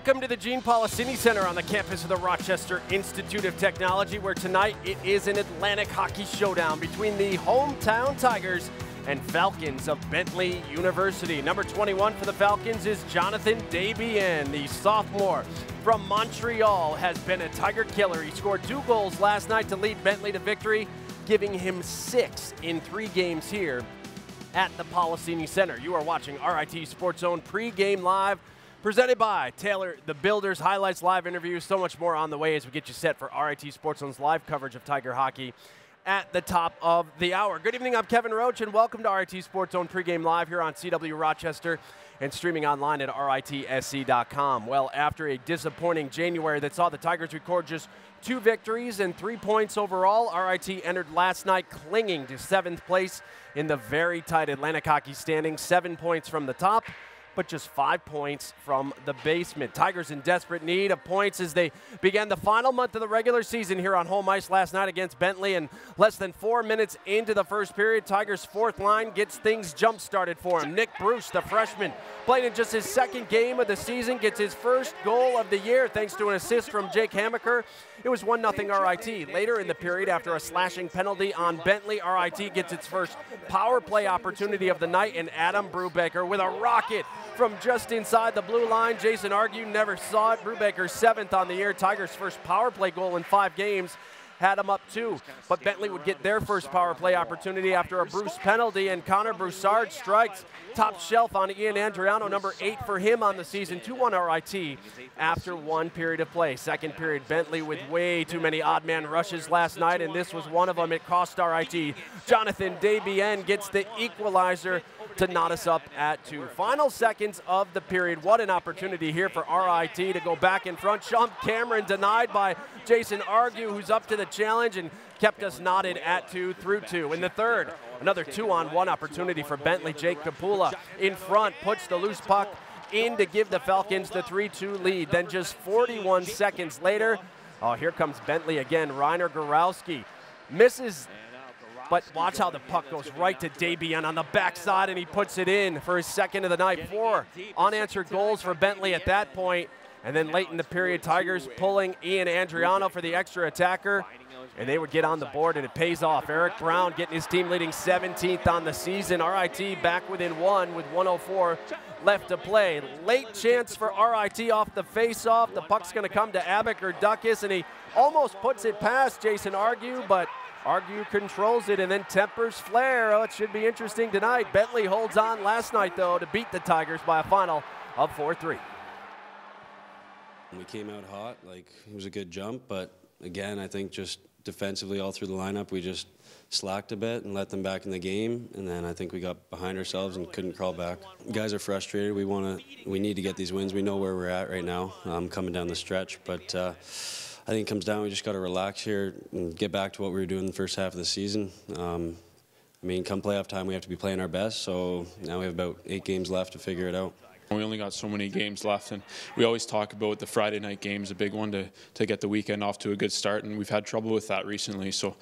Welcome to the Gene Policini Center on the campus of the Rochester Institute of Technology, where tonight it is an Atlantic hockey showdown between the hometown Tigers and Falcons of Bentley University. Number 21 for the Falcons is Jonathan Desbiens. The sophomore from Montreal has been a Tiger killer. He scored 2 goals last night to lead Bentley to victory, giving him 6 in 3 games here at the Policini Center. You are watching RIT Sports Zone pregame live, presented by Taylor the Builders, highlights, live interviews, so much more on the way as we get you set for RIT Sports Zone's live coverage of Tiger hockey at the top of the hour. Good evening, I'm Kevin Roach, and welcome to RIT Sports Zone pregame live here on CW Rochester and streaming online at RITSC.com. Well, after a disappointing January that saw the Tigers record just 2 victories and 3 points overall, RIT entered last night clinging to 7th place in the very tight Atlantic hockey standings, 7 points from the top, but just 5 points from the basement. Tigers in desperate need of points as they began the final month of the regular season here on home ice last night against Bentley. And less than 4 minutes into the first period, Tigers' fourth line gets things jump-started for him. Nick Bruce, the freshman, playing in just his 2nd game of the season, gets his first goal of the year thanks to an assist from Jake Hamaker. It was 1-0 RIT. Later in the period, after a slashing penalty on Bentley, RIT gets its first power play opportunity of the night, and Adam Brubaker with a rocket from just inside the blue line. Jason Argue never saw it. Brubaker's 7th on the year. Tigers' first power play goal in 5 games had him up 2. But Bentley would get their first power play opportunity after a Bruce penalty, and Connor Broussard strikes top shelf on Ian Andriano, number 8 for him on the season, 2-1 RIT after 1 period of play. Second period, Bentley with way too many odd man rushes last night, and this was one of them. It cost RIT. Jonathan Desbiens gets the equalizer to knot us up at 2. Final seconds of the period. What an opportunity here for RIT to go back in front. Sean Cameron denied by Jason Argue, who's up to the challenge and kept us knotted at 2 through 2. In the third, another 2-on-1 opportunity for Bentley. Jake Kapula in front puts the loose puck in to give the Falcons the 3-2 lead. Then just 41 seconds later, oh, here comes Bentley again. Rainer Gorowski misses, but watch how the puck goes right to Desbiens on the backside, and he puts it in for his 2nd of the night. 4 unanswered goals for Bentley at that point. And then late in the period, Tigers pulling Ian Andriano for the extra attacker, and they would get on the board, and it pays off. Eric Brown getting his team leading 17th on the season. RIT back within 1 with 1:04 left to play. Late chance for RIT off the face-off. The puck's going to come to Abacur Duckus, and he almost puts it past Jason Argue, but Argue controls it and then tempers Flair. Oh, it should be interesting tonight. Bentley holds on last night, though, to beat the Tigers by a final of 4-3. We came out hot, like it was a good jump, but again, I think just defensively all through the lineup, we just slacked a bit and let them back in the game, and then I think we got behind ourselves and couldn't crawl back. Guys are frustrated. We need to get these wins. We know where we're at right now, coming down the stretch, but I think it comes down, we just got to relax here and get back to what we were doing in the first half of the season. I mean, come playoff time, we have to be playing our best, so now we have about 8 games left to figure it out. We only got so many games left, and we always talk about the Friday night games, a big one to get the weekend off to a good start, and we've had trouble with that recently. So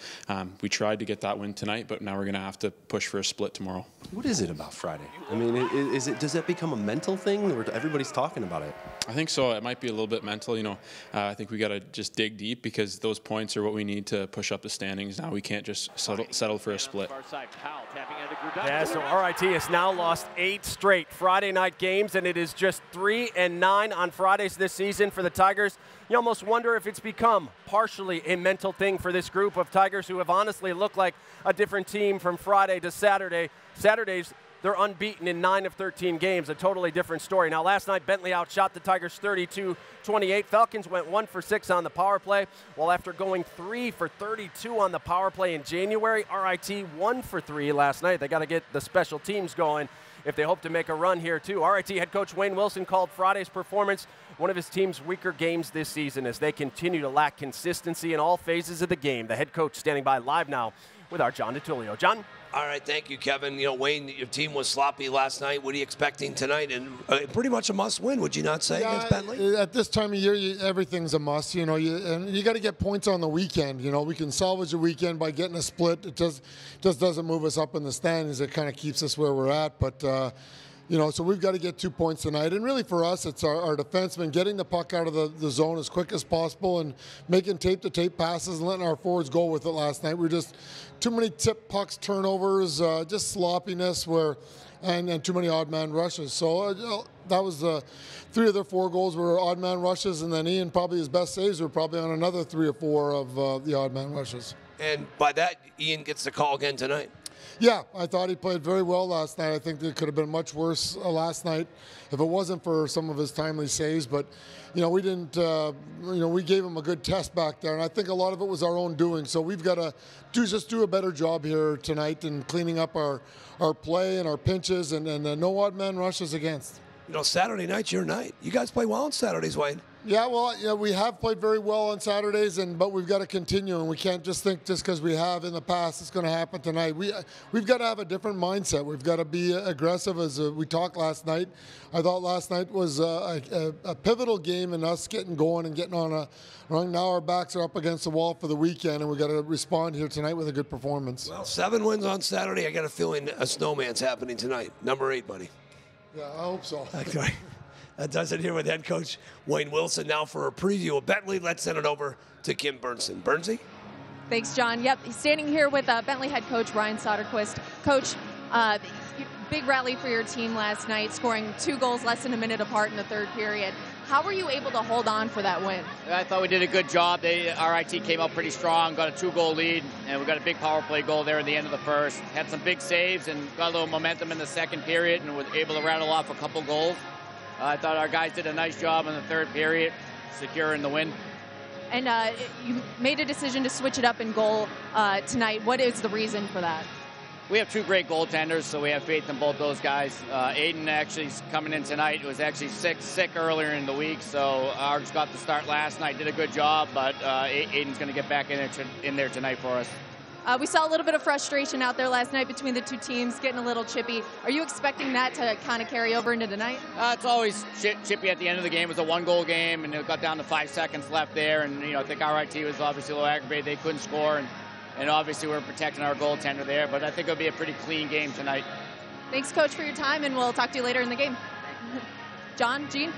we tried to get that win tonight, but now we're going to have to push for a split tomorrow. What is it about Friday? I mean, does that become a mental thing, or everybody's talking about it? I think so. It might be a little bit mental. You know, I think we got to just dig deep, because those points are what we need to push up the standings. Now we can't just settle for a split. Yeah, so RIT has now lost 8 straight Friday night games, and it is just 3-9 on Fridays this season for the Tigers. You almost wonder if it's become partially a mental thing for this group of Tigers, who have honestly looked like a different team from Friday to Saturday. Saturdays, they're unbeaten in 9 of 13 games, a totally different story. Now, last night, Bentley outshot the Tigers 32-28. Falcons went 1 for 6 on the power play, while after going 3 for 32 on the power play in January, RIT 1 for 3 last night. They got to get the special teams going if they hope to make a run here, too. RIT head coach Wayne Wilson called Friday's performance one of his team's weaker games this season as they continue to lack consistency in all phases of the game. The head coach standing by live now with our John DiTullio. John? All right, thank you, Kevin. You know, Wayne, your team was sloppy last night. What are you expecting tonight? And pretty much a must-win, would you not say, against Bentley? At this time of year, everything's a must. You know, and you got to get points on the weekend. You know, we can salvage a weekend by getting a split. It just doesn't move us up in the standings. It kind of keeps us where we're at. But You know, so we've got to get 2 points tonight. And really for us, it's our defensemen getting the puck out of the zone as quick as possible and making tape-to-tape passes and letting our forwards go with it last night. We were just too many tip pucks, turnovers, just sloppiness and too many odd man rushes. So that was 3 of their 4 goals were odd man rushes, and then Ian, probably his best saves were probably on another 3 or 4 of the odd man rushes. And by that, Ian gets the call again tonight. Yeah, I thought he played very well last night. I think it could have been much worse last night if it wasn't for some of his timely saves. But, you know, we didn't, we gave him a good test back there. And I think a lot of it was our own doing. So we've got to do a better job here tonight in cleaning up our play and our pinches and no odd man rushes against. You know, Saturday night's your night. You guys play well on Saturdays, Wayne. Yeah, well, yeah, we have played very well on Saturdays, but we've got to continue, and we can't just think just because we have in the past it's going to happen tonight. We've got to have a different mindset. We've got to be aggressive, as we talked last night. I thought last night was a pivotal game in us getting going and getting on a run. Now our backs are up against the wall for the weekend, and we've got to respond here tonight with a good performance. Well, 7 wins on Saturday. I got a feeling a snowman's happening tonight. Number 8, buddy. Yeah, I hope so. Okay. That does it here with head coach Wayne Wilson. Now for a preview of Bentley, let's send it over to Kim Bernsen. Bernsey? Thanks, John. Yep, standing here with Bentley head coach Ryan Soderquist. Coach, big rally for your team last night, scoring 2 goals less than a minute apart in the 3rd period. How were you able to hold on for that win? I thought we did a good job. RIT came out pretty strong, got a 2-goal lead, and we got a big power play goal there at the end of the first. Had some big saves and got a little momentum in the 2nd period and was able to rattle off a couple goals. I thought our guys did a nice job in the 3rd period, securing the win. And you made a decision to switch it up in goal tonight. What is the reason for that? We have 2 great goaltenders, so we have faith in both those guys. Aiden actually coming in tonight was actually sick earlier in the week, so ours got the start last night, did a good job, but Aiden's going to get back in there tonight for us. We saw a little bit of frustration out there last night between the 2 teams, getting a little chippy. Are you expecting that to kind of carry over into tonight? It's always chippy at the end of the game. It was a 1-goal game, and it got down to 5 seconds left there. And, you know, I think RIT was obviously a little aggravated. They couldn't score, and obviously we're protecting our goaltender there. But I think it'll be a pretty clean game tonight. Thanks, Coach, for your time, and we'll talk to you later in the game. John, Gene?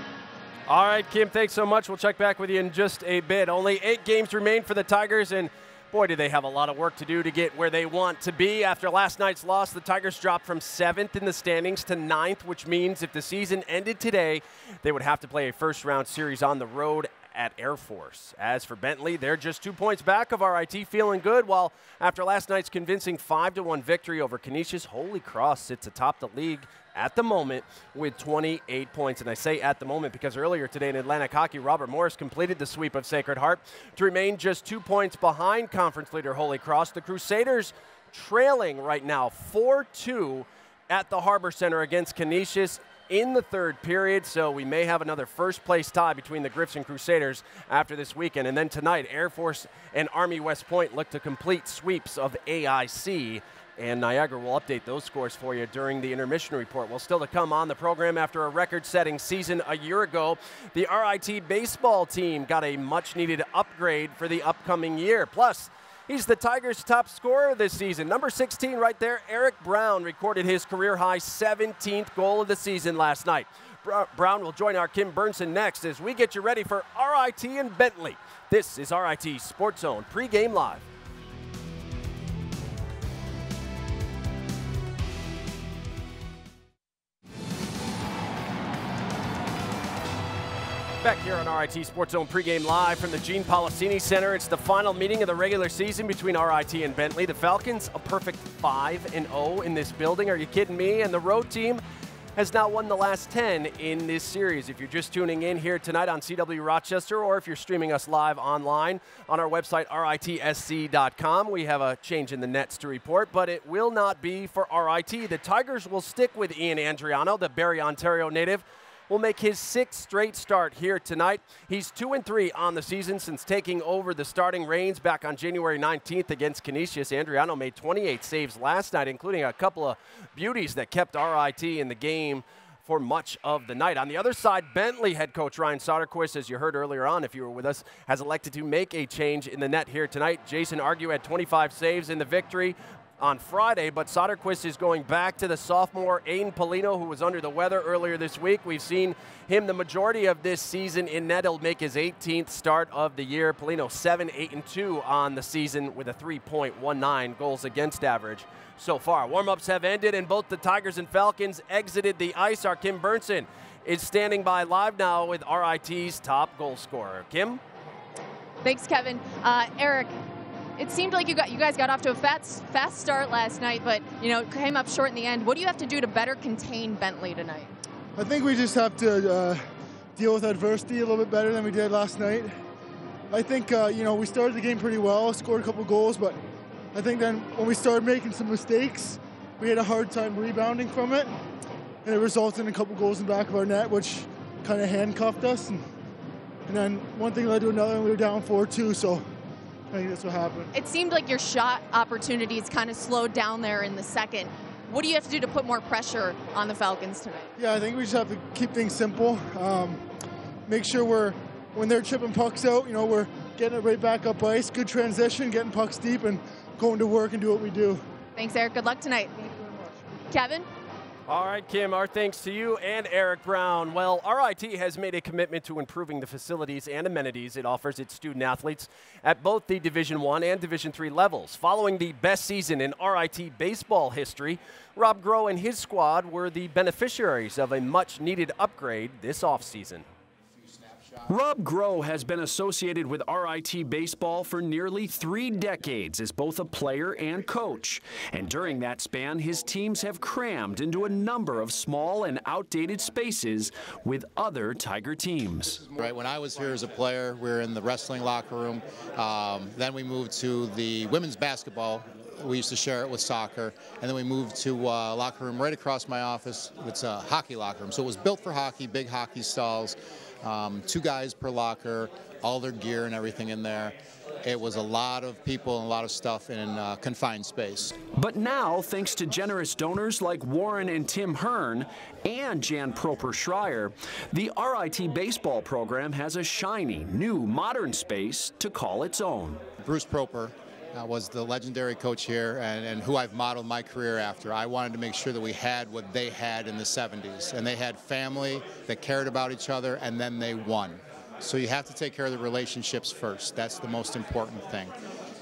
All right, Kim, thanks so much. We'll check back with you in just a bit. Only 8 games remain for the Tigers, and boy, do they have a lot of work to do to get where they want to be. After last night's loss, the Tigers dropped from 7th in the standings to 9th, which means if the season ended today, they would have to play a first-round series on the road at Air Force. As for Bentley, they're just 2 points back of RIT, feeling good, while after last night's convincing 5-1 victory over Canisius, Holy Cross sits atop the league at the moment with 28 points. And I say at the moment because earlier today in Atlantic Hockey, Robert Morris completed the sweep of Sacred Heart to remain just 2 points behind conference leader Holy Cross. The Crusaders trailing right now 4-2 at the Harbor Center against Canisius in the 3rd period, so we may have another first-place tie between the Griffs and Crusaders after this weekend. And then tonight, Air Force and Army West Point look to complete sweeps of AIC, and Niagara will update those scores for you during the intermission report. Well, still to come on the program after a record-setting season a year ago, the RIT baseball team got a much-needed upgrade for the upcoming year. Plus, he's the Tigers' top scorer this season. Number 16 right there, Eric Brown, recorded his career-high 17th goal of the season last night. Brown will join our Kim Bernsen next as we get you ready for RIT and Bentley. This is RIT Sports Zone pregame live. Back here on RIT Sports Zone pregame live from the Gene Policini Center. It's the final meeting of the regular season between RIT and Bentley. The Falcons, a perfect 5-0 in this building. Are you kidding me? And the road team has now won the last 10 in this series. If you're just tuning in here tonight on CW Rochester, or if you're streaming us live online on our website, ritsc.com, we have a change in the nets to report, but it will not be for RIT. The Tigers will stick with Ian Andriano, the Barrie, Ontario native, will make his 6th straight start here tonight. He's 2-3 on the season since taking over the starting reins back on January 19th against Canisius. Andriano made 28 saves last night, including a couple of beauties that kept RIT in the game for much of the night. On the other side, Bentley head coach Ryan Soderquist, as you heard earlier on if you were with us, has elected to make a change in the net here tonight. Jason Argue had 25 saves in the victory. on Friday, but Soderquist is going back to the sophomore Aiden Polino, who was under the weather earlier this week. We've seen him the majority of this season in net. He'll make his 18th start of the year. Polino 7-8-2 on the season with a 3.19 goals against average so far. Warm-ups have ended, and both the Tigers and Falcons exited the ice. Our Kim Bernson is standing by live now with RIT's top goal scorer. Kim? Thanks, Kevin. Eric, it seemed like you guys got off to a fast start last night, but came up short in the end. What do you have to do to better contain Bentley tonight? I think we just have to deal with adversity a little bit better than we did last night. I think we started the game pretty well, scored a couple goals, but I think then when we started making some mistakes, we had a hard time rebounding from it, and it resulted in a couple goals in the back of our net, which kind of handcuffed us. And then one thing led to another, and we were down 4-2, so I think that's what happened. It seemed like your shot opportunities kind of slowed down there in the second. What do you have to do to put more pressure on the Falcons tonight? Yeah, I think we just have to keep things simple. Make sure when they're chipping pucks out, we're getting it right back up ice. Good transition, getting pucks deep, and going to work and do what we do. Thanks, Eric. Good luck tonight. Thank you very much. Kevin? All right, Kim, our thanks to you and Eric Brown. Well, RIT has made a commitment to improving the facilities and amenities it offers its student athletes at both the Division I and Division III levels. Following the best season in RIT baseball history, Rob Groh and his squad were the beneficiaries of a much-needed upgrade this offseason. Rob Groh has been associated with RIT baseball for nearly 3 decades as both a player and coach. And during that span, his teams have crammed into a number of small and outdated spaces with other Tiger teams. Right, when I was here as a player, we were in the wrestling locker room. Then we moved to the women's basketball. We used to share it with soccer, and then we moved to a locker room right across my office. It's a hockey locker room, so it was built for hockey, big hockey stalls, 2 guys per locker, all their gear and everything in there. It was a lot of people and a lot of stuff in a confined space. But now, thanks to generous donors like Warren and Tim Hearn and Jan Proper-Schreier, the RIT baseball program has a shiny, new, modern space to call its own. Bruce Proper was the legendary coach here and who I've modeled my career after. I wanted to make sure that we had what they had in the 70s, and they had family that cared about each other, and then they won. So you have to take care of the relationships first. That's the most important thing.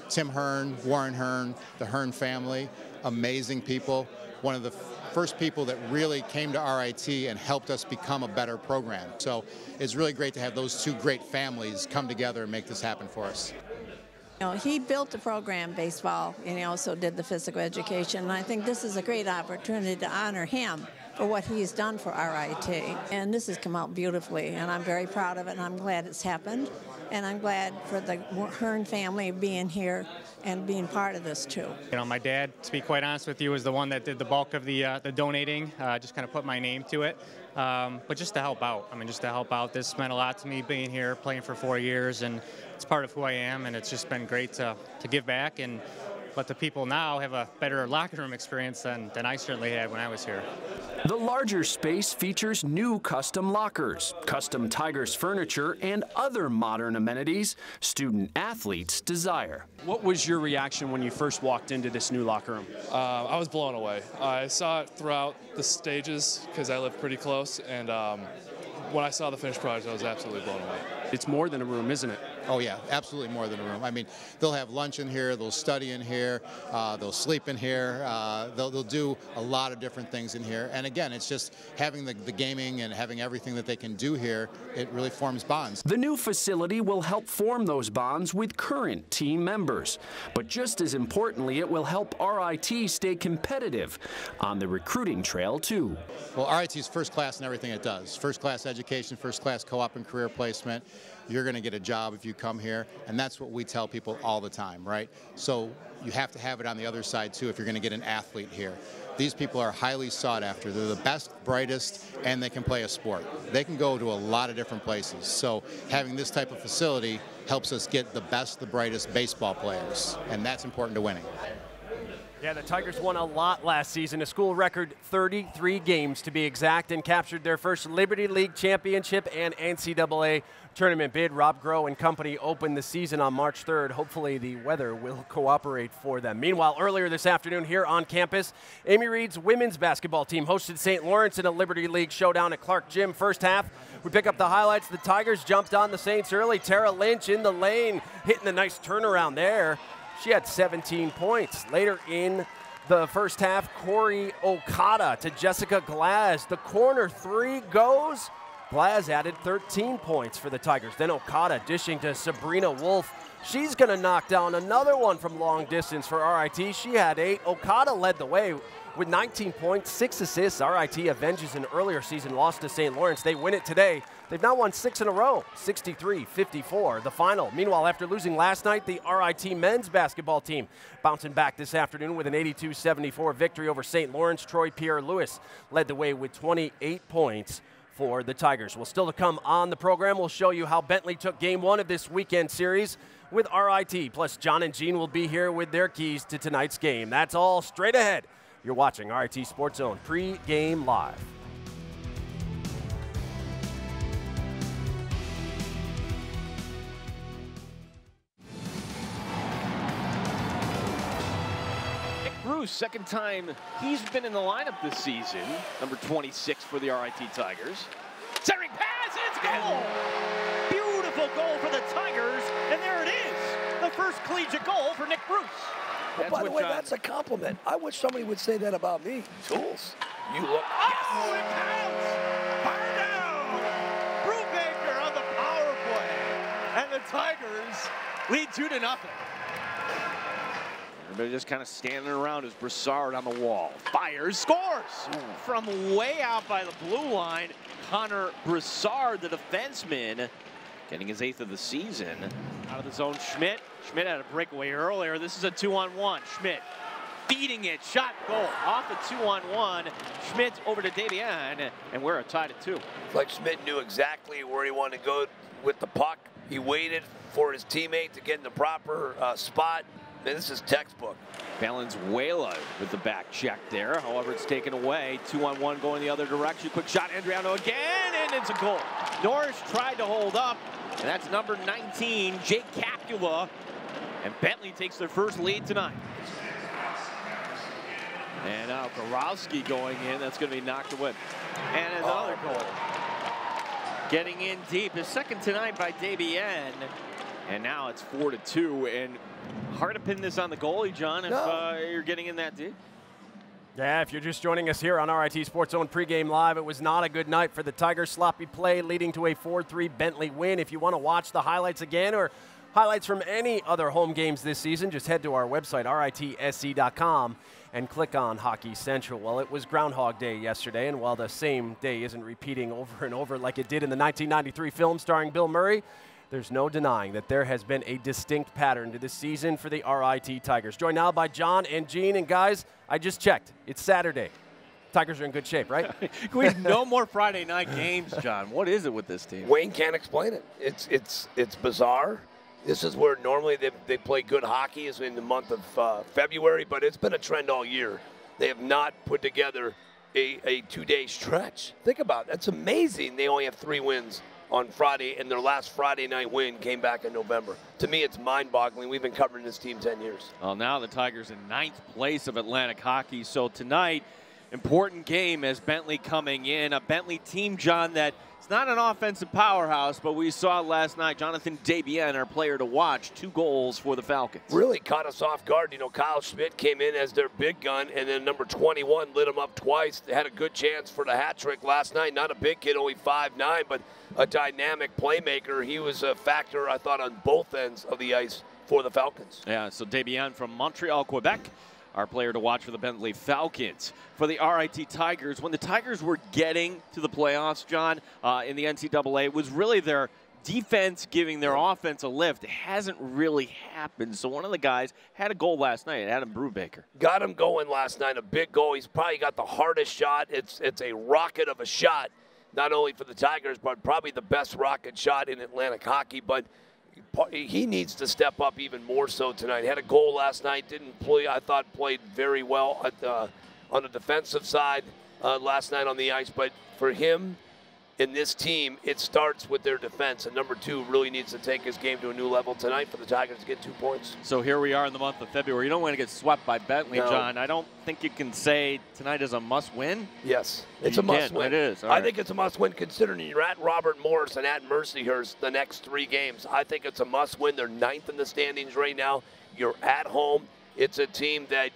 Tim Hearn, Warren Hearn, the Hearn family, amazing people. One of the first people that really came to RIT and helped us become a better program. So it's really great to have those 2 great families come together and make this happen for us. He built the program, baseball, and he also did the physical education. And I think this is a great opportunity to honor him for what he's done for RIT. And this has come out beautifully, and I'm very proud of it, and I'm glad it's happened. And I'm glad for the Hearn family being here and being part of this, too. My dad, to be quite honest with you, was the one that did the bulk of the donating, just kind of put my name to it. But just to help out. Just to help out. This meant a lot to me being here, playing for 4 years, and it's part of who I am, and it's just been great to give back and let the people now have a better locker room experience than I certainly had when I was here. The larger space features new custom lockers, custom Tigers furniture, and other modern amenities student athletes desire. What was your reaction when you first walked into this new locker room? I was blown away. I saw it throughout the stages because I live pretty close, and when I saw the finished product, I was absolutely blown away. It's more than a room, isn't it? Oh yeah, absolutely more than a room. They'll have lunch in here, they'll study in here, they'll sleep in here, they'll do a lot of different things in here. And again, it's just having the gaming and having everything that they can do here, it really forms bonds. The new facility will help form those bonds with current team members. But just as importantly, it will help RIT stay competitive on the recruiting trail too. Well, RIT is first class in everything it does. First class education, first class co-op and career placement. You're going to get a job if you come here, and that's what we tell people all the time, right? So you have to have it on the other side too if you're going to get an athlete here. These people are highly sought after. They're the best, brightest, and they can play a sport. They can go to a lot of different places. So having this type of facility helps us get the best, the brightest baseball players, and that's important to winning. Yeah, the Tigers won a lot last season, a school record 33 games to be exact, and captured their first Liberty League championship and NCAA tournament bid. Rob Groh and company opened the season on March 3rd. Hopefully the weather will cooperate for them. Meanwhile, earlier this afternoon here on campus, Amy Reed's women's basketball team hosted St. Lawrence in a Liberty League showdown at Clark Gym. First half, we pick up the highlights. The Tigers jumped on the Saints early. Tara Lynch in the lane, hitting a nice turnaround there. She had 17 points. Later in the first half, Corey Okada to Jessica Glass. The corner three goes. Glass added 13 points for the Tigers. Then Okada dishing to Sabrina Wolf. She's going to knock down another one from long distance for RIT. She had 8. Okada led the way with 19 points, 6 assists. RIT avenges an earlier season loss to St. Lawrence. They win it today. They've now won 6 in a row, 63-54, the final. Meanwhile, after losing last night, the RIT men's basketball team bouncing back this afternoon with an 82-74 victory over St. Lawrence. Troy Pierre-Louis led the way with 28 points for the Tigers. Well, still to come on the program, we'll show you how Bentley took game 1 of this weekend series with RIT. Plus, John and Gene will be here with their keys to tonight's game. That's all straight ahead. You're watching RIT Sports Zone pre-game live. Nick Bruce, second time he's been in the lineup this season. Number 26 for the RIT Tigers. Centering pass, it's goal! Beautiful goal for the Tigers, and there it is. The first collegiate goal for Nick Bruce. Well, by the way, that's a compliment. I wish somebody would say that about me. Tools. You look. Oh, it counts! Fire down! Brubaker on the power play. And the Tigers lead 2-0. Everybody just kind of standing around as Broussard on the wall. Fires, scores! From way out by the blue line, Connor Broussard, the defenseman, getting his 8th of the season. Out of the zone, Schmidt. Schmidt had a breakaway earlier. This is a 2-on-1. Schmidt feeding it, shot, goal. Off the 2-on-1. Schmidt over to Davian, and we're tied at 2. It's like Schmidt knew exactly where he wanted to go with the puck. He waited for his teammate to get in the proper spot. Man, this is textbook. Valenzuela with the back check there. However, it's taken away. 2-on-1 going the other direction. Quick shot, Andriano again, and it's a goal. Norris tried to hold up, and that's number 19, Jake Capula. And Bentley takes their first lead tonight. And now Gorowski going in. That's going to be knocked away. And another goal. Getting in deep. His second tonight by Davian. And now it's 4-2. And hard to pin this on the goalie, John, if you're getting in that deep. Yeah, if you're just joining us here on RIT Sports Zone pregame live, it was not a good night for the Tigers. Sloppy play leading to a 4-3 Bentley win. If you want to watch the highlights again or highlights from any other home games this season, just head to our website, ritsc.com, and click on Hockey Central. Well, it was Groundhog Day yesterday, and while the same day isn't repeating over and over like it did in the 1993 film starring Bill Murray, there's no denying that there has been a distinct pattern to this season for the RIT Tigers. Joined now by John and Gene. And guys, I just checked. It's Saturday. Tigers are in good shape, right? We have no more Friday night games, John. What is it with this team? Wayne can't explain it. It's bizarre. This is where normally they play good hockey, is in the month of February, but it's been a trend all year. They have not put together a 2-day stretch. Think about it. That's amazing. They only have 3 wins on Friday, and their last Friday night win came back in November. To me, it's mind-boggling. We've been covering this team 10 years. Well, now the Tigers in 9th place of Atlantic Hockey. So tonight, important game as Bentley coming in. A Bentley team, John, that it's not an offensive powerhouse, but we saw last night Jonathan Dabian, our player to watch, 2 goals for the Falcons. Really caught us off guard. You know, Kyle Schmidt came in as their big gun, and then number 21 lit him up twice. They had a good chance for the hat trick last night. Not a big kid, only 5'9", but a dynamic playmaker. He was a factor, I thought, on both ends of the ice for the Falcons. Yeah, so Dabian from Montreal, Quebec, our player to watch for the Bentley Falcons. For the RIT Tigers, when the Tigers were getting to the playoffs, John, in the NCAA, it was really their defense giving their offense a lift. It hasn't really happened. So one of the guys had a goal last night, Adam Brubaker. Got him going last night, a big goal. He's probably got the hardest shot. It's a rocket of a shot, not only for the Tigers, but probably the best rocket shot in Atlantic hockey. But he needs to step up even more so tonight. He had a goal last night, didn't play, I thought played very well on the defensive side last night on the ice. But for him, in this team, it starts with their defense, and number 2 really needs to take his game to a new level tonight for the Tigers to get 2 points. So here we are in the month of February. You don't want to get swept by Bentley, No. John. I don't think you can say tonight is a must-win. Yes, it's a must-win. It is. All I right. think it's a must-win considering you're at Robert Morris and at Mercyhurst the next 3 games. I think it's a must-win. They're 9th in the standings right now. You're at home. It's a team that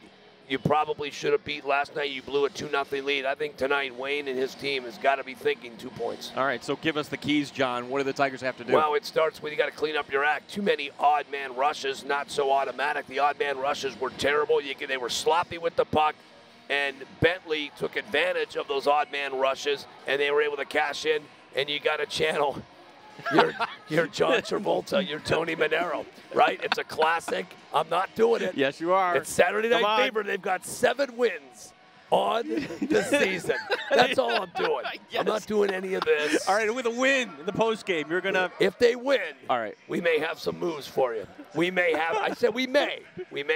you probably should have beat last night. You blew a 2-0 lead. I think tonight Wayne and his team has got to be thinking 2 points. All right, so give us the keys, John. What do the Tigers have to do? Well, it starts with you got to clean up your act. Too many odd man rushes, not so automatic. The odd man rushes were terrible. They were sloppy with the puck, and Bentley took advantage of those odd man rushes, and they were able to cash in. And you got to channel your John Travolta, your Tony Manero, right? It's a classic. I'm not doing it. Yes, you are. It's Saturday Night Fever. They've got 7 wins on the season. That's all I'm doing. Yes. I'm not doing any of this. All right, with a win in the postgame, you're going to... If they win, all right, we may have some moves for you. We may have, I said we may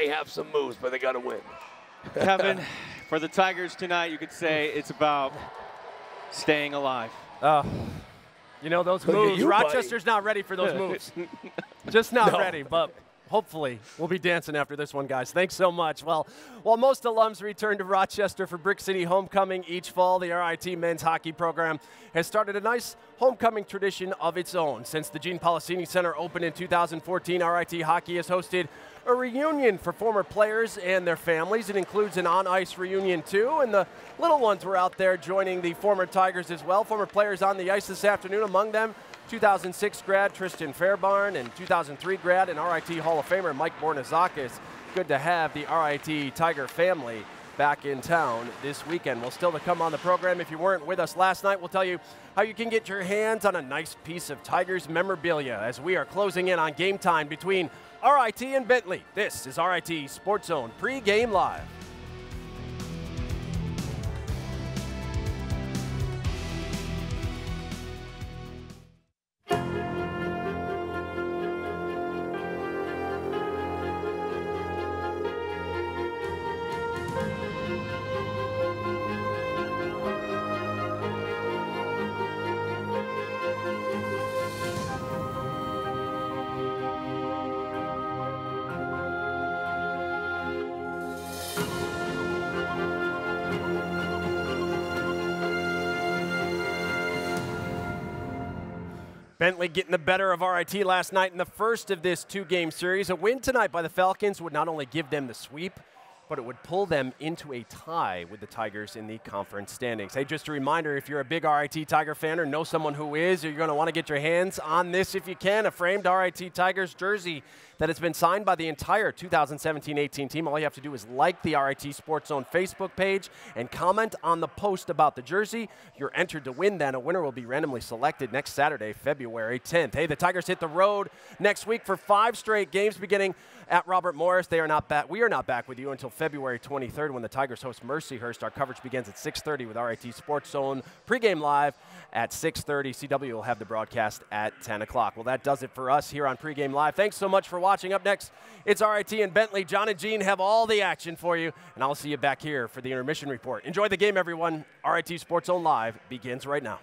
have some moves, but they got to win. Kevin, for the Tigers tonight, you could say it's about staying alive. You know, those Look at moves, you, Rochester's not ready for those moves. Just not ready, but hopefully we'll be dancing after this one, guys. Thanks so much. Well, while most alums return to Rochester for Brick City homecoming each fall, the RIT men's hockey program has started a nice homecoming tradition of its own. Since the Gene Policini Center opened in 2014, RIT hockey has hosted a reunion for former players and their families. It includes an on-ice reunion, too, and the little ones were out there joining the former Tigers as well. Former players on the ice this afternoon, among them 2006 grad Tristan Fairbarn and 2003 grad and RIT Hall of Famer Mike Bornazakis. Good to have the RIT Tiger family back in town this weekend. Well, still to come on the program, if you weren't with us last night, we'll tell you how you can get your hands on a nice piece of Tigers memorabilia as we are closing in on game time between RIT and Bentley. This is RIT Sports Zone Pre-Game Live. Bentley getting the better of RIT last night in the first of this 2-game series. A win tonight by the Falcons would not only give them the sweep, but it would pull them into a tie with the Tigers in the conference standings. Hey, just a reminder, if you're a big RIT Tiger fan or know someone who is, or you're going to want to get your hands on this if you can, a framed RIT Tigers jersey that has been signed by the entire 2017-18 team. All you have to do is like the RIT Sports Zone Facebook page and comment on the post about the jersey. You're entered to win then. A winner will be randomly selected next Saturday, February 10th. Hey, the Tigers hit the road next week for 5 straight games beginning at Robert Morris. They are not back. We are not back with you until February 23rd when the Tigers host Mercyhurst. Our coverage begins at 6:30 with RIT Sports Zone pregame live at 6:30. CW will have the broadcast at 10 o'clock. Well, that does it for us here on pregame live. Thanks so much for watching. Up next, it's RIT and Bentley. John and Gene have all the action for you, and I'll see you back here for the intermission report. Enjoy the game, everyone. RIT Sports Zone Live begins right now.